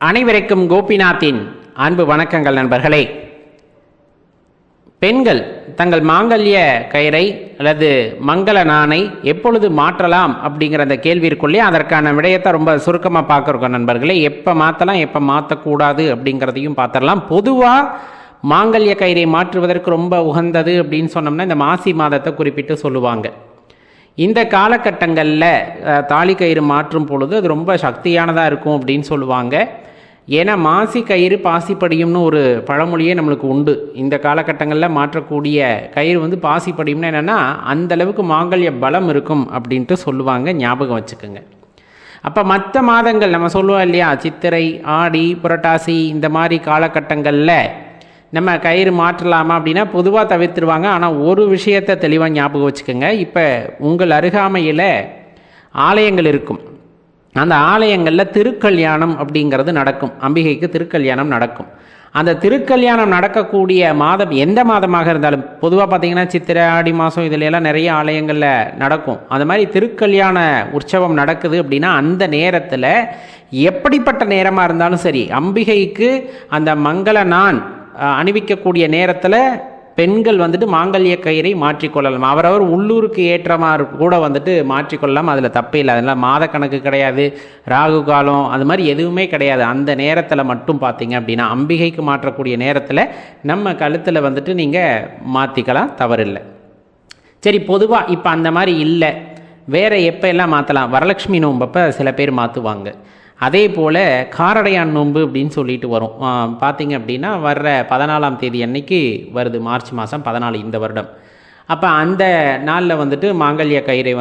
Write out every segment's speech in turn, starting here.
அனைவருக்கும் கோபிநாத்தின் அன்பு வணக்கங்கள் நண்பர்களே. பெண்கள் தங்கள் மாங்கல்ய கயிறை அல்லது மங்கள நாணை எப்பொழுது மாற்றலாம் அப்படிங்கிற அந்த கேள்விக்குள்ளே அதற்கான விடயத்தை ரொம்ப சுருக்கமாக பார்க்குறோம் நண்பர்களே. எப்போ மாற்றலாம் எப்போ மாற்றக்கூடாது அப்படிங்கிறதையும் பார்த்துடலாம். பொதுவாக மாங்கல்ய கயிறை மாற்றுவதற்கு ரொம்ப உகந்தது அப்படின்னு சொன்னோம்னா இந்த மாசி மாதத்தை குறிப்பிட்டு சொல்லுவாங்க. இந்த காலகட்டங்களில் தாலி கயிறு மாற்றும் பொழுது அது ரொம்ப சக்தியானதாக இருக்கும் அப்படின்னு சொல்லுவாங்க. ஏன்னா மாசி கயிறு பாசிப்படியும்னு ஒரு பழமொழியே நம்மளுக்கு உண்டு. இந்த காலகட்டங்களில் மாற்றக்கூடிய கயிறு பாசிப்படியும்னு என்னென்னா அந்தளவுக்கு மாங்கல்ய பலம் இருக்கும் அப்படின்ட்டு சொல்லுவாங்க. ஞாபகம் வச்சுக்கோங்க. அப்போ மற்ற மாதங்கள் நம்ம சொல்லுவோம் இல்லையா, சித்திரை, ஆடி, புரட்டாசி இந்த மாதிரி காலகட்டங்களில் நம்ம கயிறு மாற்றலாமா அப்படின்னா பொதுவாக தவிர்த்துருவாங்க. ஆனால் ஒரு விஷயத்தை தெளிவாக ஞாபகம் வச்சுக்கோங்க. இப்போ உங்கள் அருகாமையில் ஆலயங்கள் இருக்கும். அந்த ஆலயங்களில் திருக்கல்யாணம் அப்படிங்கிறது நடக்கும். அம்பிகைக்கு திருக்கல்யாணம் நடக்கும். அந்த திருக்கல்யாணம் நடக்கக்கூடிய மாதம் எந்த மாதமாக இருந்தாலும் பொதுவாக பார்த்திங்கன்னா சித்திரை, ஆடி மாதம் இதிலெல்லாம் நிறைய ஆலயங்களில் நடக்கும். அந்த மாதிரி திருக்கல்யாண உற்சவம் நடக்குது அப்படின்னா அந்த நேரத்தில் எப்படிப்பட்ட நேரமாக இருந்தாலும் சரி, அம்பிகைக்கு அந்த மங்கள நான் அணிவிக்கக்கூடிய நேரத்தில் பெண்கள் மாங்கல்ய கயிறை மாற்றிக்கொள்ளலாம். அவரவர் உள்ளூருக்கு ஏற்றமாக கூட மாற்றிக்கொள்ளலாம். அதில் தப்பே இல்லை. அதெல்லாம் மாத கணக்கு கிடையாது, ராகு காலம் அது மாதிரி எதுவுமே கிடையாது. அந்த நேரத்தில் மட்டும் பார்த்தீங்க அப்படின்னா அம்பிகைக்கு மாற்றக்கூடிய நேரத்தில் நம்ம கழுத்தில் நீங்கள் மாற்றிக்கலாம், தவறில்லை. சரி, பொதுவாக இப்போ அந்த மாதிரி இல்லை, வேறு எப்போ எல்லாம் மாற்றலாம்? வரலட்சுமி நோம்பப்போ சில பேர் மாற்றுவாங்க. அதே போல் காரடையான் நோன்பு அப்படின்னு சொல்லிட்டு வரும். பார்த்திங்க அப்படின்னா வர்ற 14ஆம் தேதி அன்னைக்கு வருது, மார்ச் மாதம் 14 இந்த வருடம். அப்போ அந்த நாளில் மாங்கல்ய கயிறை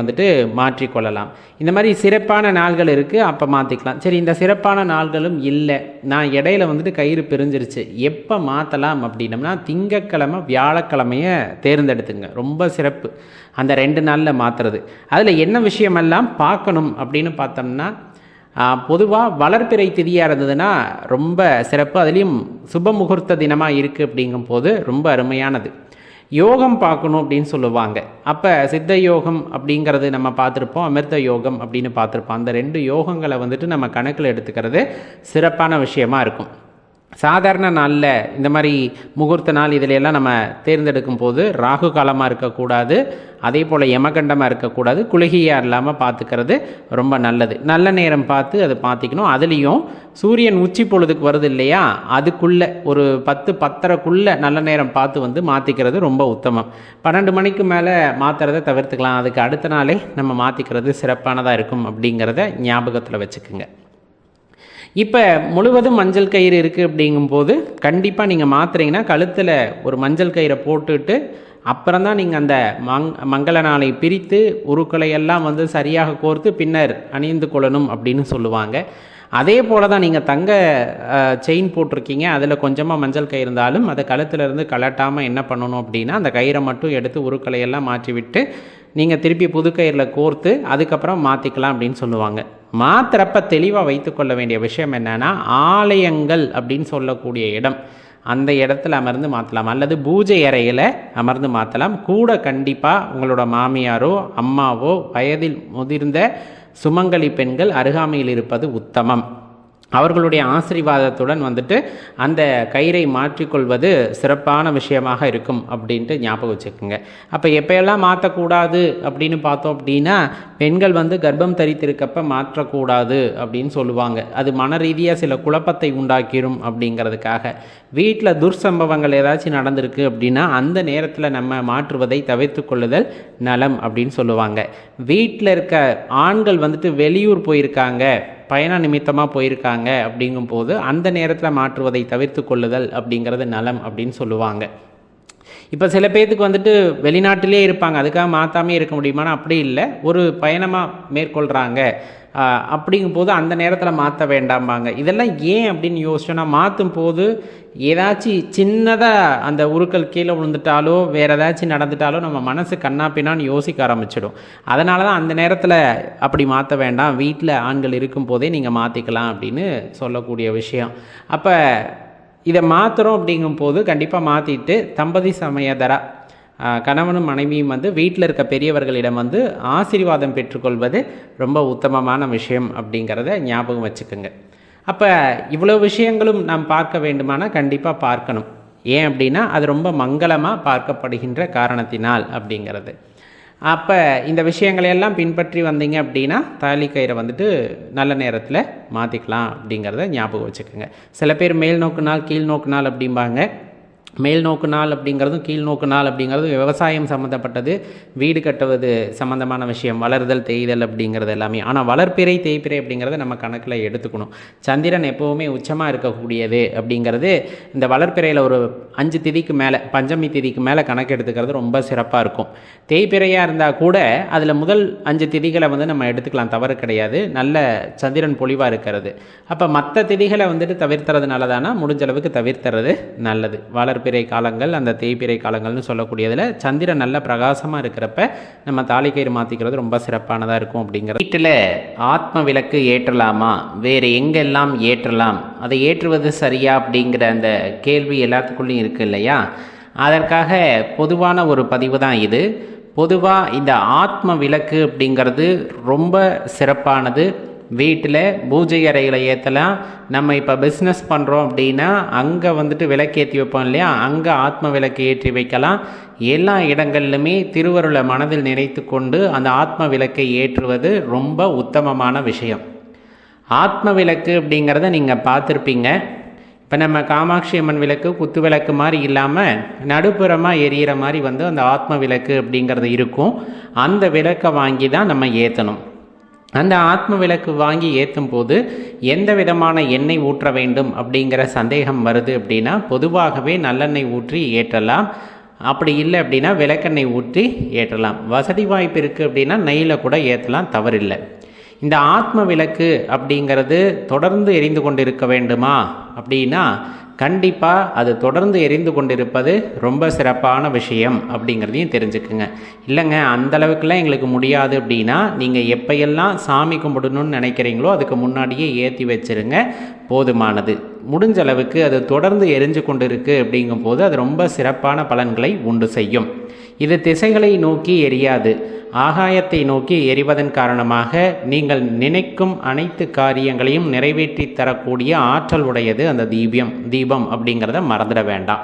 மாற்றிக்கொள்ளலாம். இந்த மாதிரி சிறப்பான நாள்கள் இருக்குது, அப்போ மாற்றிக்கலாம். சரி, இந்த சிறப்பான நாள்களும் இல்லை, நான் இடையில கயிறு பிரிஞ்சிருச்சு, எப்போ மாற்றலாம் அப்படின்னம்னா திங்கக்கிழமை வியாழக்கிழமையை தேர்ந்தெடுத்துங்க. ரொம்ப சிறப்பு அந்த 2 நாளில் மாற்றுறது. அதில் என்ன விஷயமெல்லாம் பார்க்கணும் அப்படின்னு பார்த்தோம்னா, பொதுவாக வளர்ப்பிறை திதியாக இருந்ததுன்னா ரொம்ப சிறப்பு. அதுலேயும் சுப முகூர்த்த தினமாக இருக்குது அப்படிங்கும்போது ரொம்ப அருமையானது. யோகம் பார்க்கணும் அப்படின்னு சொல்லுவாங்க. அப்போ சித்த யோகம் அப்படிங்கிறது நம்ம பார்த்துருப்போம், அமிர்த யோகம் அப்படின்னு பார்த்துருப்போம். அந்த 2 யோகங்களை நம்ம கணக்கில் எடுத்துக்கிறது சிறப்பான விஷயமா இருக்கும். சாதாரண நாளில் இந்த மாதிரி முகூர்த்த நாள் இதிலெல்லாம் நம்ம தேர்ந்தெடுக்கும் போது ராகு காலமாக இருக்கக்கூடாது, அதே போல் யமகண்டமாக இருக்கக்கூடாது, குளிகையாக இல்லாமல் பார்த்துக்கிறது ரொம்ப நல்லது. நல்ல நேரம் பார்த்து அதை பார்த்திக்கணும். அதுலேயும் சூரியன் உச்சி பொழுதுக்கு வருது இல்லையா, அதுக்குள்ளே ஒரு 10-10:30க்குள்ளே நல்ல நேரம் பார்த்து மாற்றிக்கிறது ரொம்ப உத்தமம். 12 மணிக்கு மேலே மாற்றுறதை தவிர்த்துக்கலாம். அதுக்கு அடுத்த நாளே நம்ம மாற்றிக்கிறது சிறப்பானதாக இருக்கும் அப்படிங்கிறத ஞாபகத்தில் வச்சுக்கோங்க. இப்போ முழுவதும் மஞ்சள் கயிறு இருக்குது அப்படிங்கும்போது கண்டிப்பாக நீங்கள் மாற்றுறீங்கன்னா கழுத்தில் ஒரு மஞ்சள் கயிறை போட்டுட்டு அப்புறம்தான் நீங்கள் அந்த மங்கள நாளை பிரித்து உருக்களை எல்லாம் சரியாக கோர்த்து பின்னர் அணிந்து கொள்ளணும் அப்படின்னு சொல்லுவாங்க. அதே போல் தான் நீங்கள் தங்க செயின் போட்டிருக்கீங்க, அதில் கொஞ்சமாக மஞ்சள் கயிறு இருந்தாலும் அதை கழுத்துலேருந்து கலட்டாமல் என்ன பண்ணணும் அப்படின்னா அந்த கயிறை மட்டும் எடுத்து உருக்களை எல்லாம் மாற்றி விட்டு நீங்கள் திருப்பி புது கயிறில் கோர்த்து அதுக்கப்புறம் மாற்றிக்கலாம் அப்படின்னு சொல்லுவாங்க. மாத்திரப்ப தெளிவாக வைத்துக்கொள்ள வேண்டிய விஷயம் என்னென்னா, ஆலயங்கள் அப்படின்னு சொல்லக்கூடிய இடம், அந்த இடத்துல அமர்ந்து மாற்றலாம் அல்லது பூஜை அறையில் அமர்ந்து மாற்றலாம். கூட கண்டிப்பாக உங்களோட மாமியாரோ அம்மாவோ வயதில் முதிர்ந்த சுமங்கலி பெண்கள் அருகாமையில் இருப்பது உத்தமம். அவர்களுடைய ஆசீர்வாதத்துடன் அந்த கயிறை மாற்றிக்கொள்வது சிறப்பான விஷயமாக இருக்கும் அப்படின்ட்டு ஞாபகம் வச்சுக்கோங்க. அப்போ எப்போயெல்லாம் மாற்றக்கூடாது அப்படின்னு பார்த்தோம் அப்படின்னா, பெண்கள் கர்ப்பம் தரித்திருக்கப்ப மாற்றக்கூடாது அப்படின்னு சொல்லுவாங்க. அது மன ரீதியாக சில குழப்பத்தை உண்டாக்கிடும் அப்படிங்கிறதுக்காக. வீட்டில் துர்சம்பவங்கள் ஏதாச்சும் நடந்திருக்கு அப்படின்னா அந்த நேரத்தில் நம்ம மாற்றுவதை தவிர்த்து கொள்ளுதல் நலம் அப்படின்னு சொல்லுவாங்க. வீட்டில் இருக்க ஆண்கள் வெளியூர் போயிருக்காங்க, பயண நிமித்தமாக போயிருக்காங்க அப்படிங்கும்போது அந்த நேரத்தில் மாற்றுவதை தவிர்த்து கொள்ளுதல் அப்படிங்கிறது நலம் அப்படின்னு சொல்லுவாங்க. இப்போ சில பேர்த்துக்கு வெளிநாட்டிலே இருப்பாங்க, அதுக்காக மாற்றாமே இருக்க முடியுமானா அப்படி இல்லை. ஒரு பயணமாக மேற்கொள்கிறாங்க அப்படிங்கும்போது அந்த நேரத்தில் மாற்ற வேண்டாம்பாங்க. இதெல்லாம் ஏன் அப்படின்னு யோசிச்சோன்னா, மாற்றும் போது ஏதாச்சும் சின்னதாக அந்த உருக்கள் கீழே விழுந்துட்டாலோ வேறு ஏதாச்சும் நடந்துட்டாலோ நம்ம மனசு கண்ணாப்பின்னான்னு யோசிக்க ஆரம்பிச்சிடும். அதனால தான் அந்த நேரத்தில் அப்படி மாற்ற வேண்டாம், வீட்டில் ஆண்கள் இருக்கும் போதே நீங்கள் மாற்றிக்கலாம் அப்படின்னு சொல்லக்கூடிய விஷயம். அப்போ இதை மாற்றுறோம் அப்படிங்கும்போது கண்டிப்பாக மாற்றிட்டு தம்பதி சமயதரா கணவனும் மனைவியும் வீட்டில் இருக்க பெரியவர்களிடம் ஆசீர்வாதம் பெற்றுக்கொள்வது ரொம்ப உத்தமமான விஷயம் அப்படிங்கிறத ஞாபகம் வச்சுக்கோங்க. அப்போ இவ்வளோ விஷயங்களும் நாம் பார்க்க வேண்டுமானால் கண்டிப்பாக பார்க்கணும். ஏன் அப்படின்னா அது ரொம்ப மங்களமாக பார்க்கப்படுகின்ற காரணத்தினால் அப்படிங்கிறது. அப்போ இந்த விஷயங்களையெல்லாம் பின்பற்றி வந்தீங்க அப்படின்னா தாலி கயிறை வந்துட்டு நல்ல நேரத்தில் மாற்றிக்கலாம் அப்படிங்கிறத ஞாபகம் வச்சுக்கோங்க. சில பேர் மேல் நோக்கு நாள் கீழ் நோக்கு நாள் அப்படிம்பாங்க. மேல் நோக்கு நாள் அப்படிங்கிறதும் கீழ் நோக்கு நாள் அப்படிங்கிறதும் விவசாயம் சம்மந்தப்பட்டது, வீடு கட்டுவது சம்மந்தமான விஷயம், வளர்தல் தேய்தல் அப்படிங்கிறது எல்லாமே. ஆனால் வளர்ப்பிறை தேய்ப்பிறை அப்படிங்கிறத நம்ம கணக்கில் எடுத்துக்கணும். சந்திரன் எப்போவுமே உச்சமாக இருக்கக்கூடியது அப்படிங்கிறது இந்த வளர்ப்பிறையில் ஒரு 5 திதிக்கு மேலே, பஞ்சமி திதிக்கு மேலே கணக்கு எடுத்துக்கிறது ரொம்ப சிறப்பாக இருக்கும். தேய்ப்பிறையாக இருந்தால் கூட அதில் முதல் 5 திதிகளை வந்து நம்ம எடுத்துக்கலாம், தவறு கிடையாது. நல்ல சந்திரன் பொலிவாக இருக்கிறது. அப்போ மற்ற திதிகளை வந்துட்டு தவிர்த்துறது நல்லதானா, முடிஞ்ச அளவுக்கு தவிர்த்துறது நல்லது. வளர்ப்பிறை காலங்கள், அந்த தேய்பிறை காலங்கள்னு சொல்லக்கூடியதில் சந்திரன் நல்ல பிரகாசமாக இருக்கிறப்ப நம்ம தாலி கயிறு மாற்றிக்கிறது ரொம்ப சிறப்பானதாக இருக்கும் அப்படிங்கிறது. வீட்டில் ஆத்ம விளக்கு ஏற்றலாமா, வேறு எங்கெல்லாம் ஏற்றலாம், அதை ஏற்றுவது சரியா அப்படிங்கிற அந்த கேள்வி எல்லாத்துக்குள்ளேயும் இருக்குது இல்லையா? அதற்காக பொதுவான ஒரு பதிவு தான் இது. பொதுவாக இந்த ஆத்ம விளக்கு அப்படிங்கிறது ரொம்ப சிறப்பானது. வீட்டில் பூஜை அறையில் ஏற்றலாம். நம்ம இப்போ பிஸ்னஸ் பண்ணுறோம் அப்படின்னா அங்கே வந்துட்டு விளக்கு ஏற்றி வைப்போம் இல்லையா, அங்கே ஆத்ம விளக்கு ஏற்றி வைக்கலாம். எல்லா இடங்கள்லுமே திருவருளை மனதில் நினைத்து கொண்டு அந்த ஆத்ம விளக்கை ஏற்றுவது ரொம்ப உத்தமமான விஷயம். ஆத்ம விளக்கு அப்படிங்கிறத நீங்கள் பார்த்துருப்பீங்க. இப்போ நம்ம காமாட்சி அம்மன் விளக்கு குத்து விளக்கு மாதிரி இல்லாமல் நடுப்புறமாக எரியிற மாதிரி வந்து அந்த ஆத்ம விளக்கு அப்படிங்கிறது இருக்கும். அந்த விளக்கை வாங்கி தான் நம்ம ஏற்றணும். அந்த ஆத்ம விளக்கு வாங்கி ஏற்றும் போது எந்த விதமான எண்ணெய் ஊற்ற வேண்டும் அப்படிங்கிற சந்தேகம் வருது அப்படின்னா பொதுவாகவே நல்லெண்ணெய் ஊற்றி ஏற்றலாம். அப்படி இல்லை அப்படின்னா விளக்கெண்ணெய் ஊற்றி ஏற்றலாம். வசதி வாய்ப்பு இருக்குது அப்படின்னா நெய்யில் கூட ஏற்றலாம், தவறில்லை. இந்த ஆத்ம விளக்கு அப்படிங்கிறது தொடர்ந்து எரிந்து கொண்டு இருக்க வேண்டுமா அப்படின்னா கண்டிப்பாக அது தொடர்ந்து எரிந்து கொண்டிருப்பது ரொம்ப சிறப்பான விஷயம் அப்படிங்கிறதையும் தெரிஞ்சுக்குங்க. இல்லைங்க அந்தளவுக்குலாம் எங்களுக்கு முடியாது அப்படின்னா நீங்கள் எப்பையெல்லாம் சாமி கும்பிடணும்னு நினைக்கிறீங்களோ அதுக்கு முன்னாடியே ஏற்றி வச்சுருங்க, போதுமானது. முடிஞ்ச அளவுக்கு அது தொடர்ந்து எரிஞ்சு கொண்டு இருக்குது அப்படிங்கும்போது அது ரொம்ப சிறப்பான பலன்களை உண்டு செய்யும். இது திசைகளை நோக்கி எரியாது, ஆகாயத்தை நோக்கி எரிவதன் காரணமாக நீங்கள் நினைக்கும் அனைத்து காரியங்களையும் நிறைவேற்றி தரக்கூடிய ஆற்றல் உடையது அந்த தீபம் அப்படிங்கிறத மறந்துட வேண்டாம்.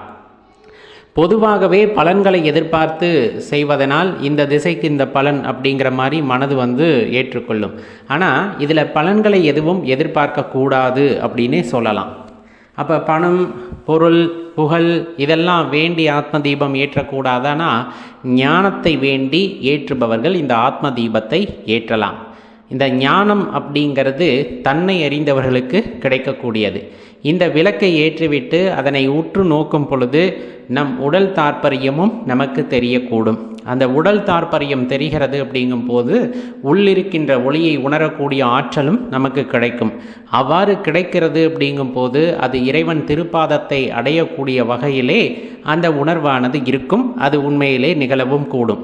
பொதுவாகவே பலன்களை எதிர்பார்த்து செய்வதனால் இந்த திசைக்கு இந்த பலன் அப்படிங்கிற மாதிரி மனது வந்து ஏற்றுக்கொள்ளும். ஆனால் இதில் பலன்களை எதுவும் எதிர்பார்க்கக்கூடாது அப்படின்னே சொல்லலாம். அப்போ பணம், பொருள், புகழ் இதெல்லாம் வேண்டி ஆத்ம தீபம் ஏற்றக்கூடாதானா ஞானத்தை வேண்டி ஏற்றுபவர்கள் இந்த ஆத்ம தீபத்தை ஏற்றலாம். இந்த ஞானம் அப்படிங்கிறது தன்னை அறிந்தவர்களுக்கு கிடைக்கக்கூடியது. இந்த விளக்கை ஏற்றிவிட்டு அதனை உற்று நோக்கும் பொழுது நம் உடல் தாற்பயமும் நமக்கு தெரியக்கூடும். அந்த உடல் தாற்பயம் தெரிகிறது அப்படிங்கும் போது உள்ளிருக்கின்ற ஒளியை உணரக்கூடிய ஆற்றலும் நமக்கு கிடைக்கும். அவ்வாறு கிடைக்கிறது அப்படிங்கும் போது அது இறைவன் திருப்பாதத்தை அடையக்கூடிய வகையிலே அந்த உணர்வானது இருக்கும். அது உண்மையிலே நிகழவும் கூடும்.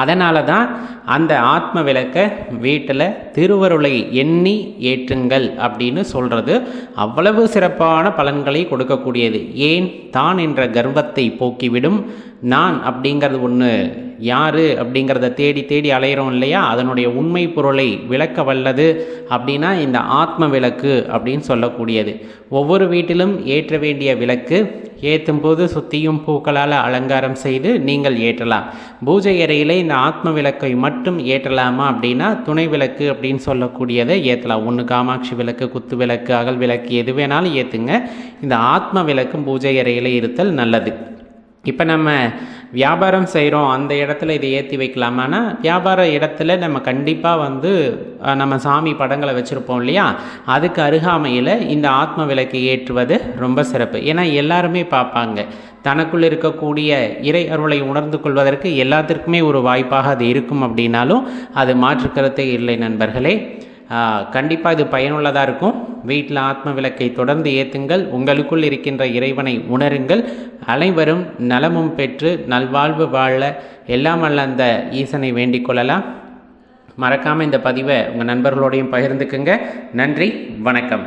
அதனால தான் அந்த ஆத்ம விளக்கை வீட்டில் திருவருளை எண்ணி ஏற்றுங்கள் அப்படின்னு சொல்கிறது அவ்வளவு சிறப்பான பலன்களை கொடுக்கக்கூடியது. ஏன், தான் என்ற கர்வத்தை போக்கிவிடும். நான் அப்படிங்கிறது ஒன்று யார் அப்படிங்கிறத தேடி தேடி அலையிறோம் இல்லையா, அதனுடைய உண்மை பொருளை விளக்க வல்லது அப்படின்னா இந்த ஆத்ம விளக்கு அப்படின்னு சொல்லக்கூடியது. ஒவ்வொரு வீட்டிலும் ஏற்ற வேண்டிய விளக்கு ஏற்றும் போது சுத்தியும் பூக்களால் அலங்காரம் செய்து நீங்கள் ஏற்றலாம். பூஜை அறையில் இந்த ஆத்ம விளக்கை மட்டும் ஏற்றலாமா அப்படின்னா துணை விளக்கு அப்படின்னு சொல்லக்கூடியதை ஏற்றலாம். ஒன்று காமாட்சி விளக்கு, குத்து விளக்கு, அகல் விளக்கு எது வேணாலும் ஏற்றுங்க. இந்த ஆத்ம விளக்கும் பூஜை அறையில் இருத்தல் நல்லது. இப்போ நம்ம வியாபாரம் செய்கிறோம், அந்த இடத்துல இதை ஏற்றி வைக்கலாமான்னா வியாபார இடத்துல நம்ம கண்டிப்பாக வந்து நம்ம சாமி படங்களை வச்சுருப்போம் இல்லையா, அதுக்கு அருகாமையில் இந்த ஆத்ம விளக்கை ஏற்றுவது ரொம்ப சிறப்பு. ஏன்னா எல்லாருமே பார்ப்பாங்க. தனக்குள் இருக்கக்கூடிய இறை அருளை உணர்ந்து கொள்வதற்கு எல்லாத்திற்குமே ஒரு வாய்ப்பாக அது இருக்கும். அப்படின்னாலும் அது மாற்று கருத்தே இல்லை நண்பர்களே. கண்டிப்பாக இது பயனுள்ளதாக இருக்கும். வீட்டில் ஆத்ம விளக்கை தொடர்ந்து ஏற்றுங்கள். உங்களுக்குள் இருக்கின்ற இறைவனை உணருங்கள். அனைவரும் நலமும் பெற்று நல்வாழ்வு வாழ எல்லாம் அல்ல அந்த ஈசனை வேண்டிக் கொள்ளலாம். மறக்காமல் இந்த பதிவை உங்கள் நண்பர்களோடையும் பகிர்ந்துக்குங்க. நன்றி, வணக்கம்.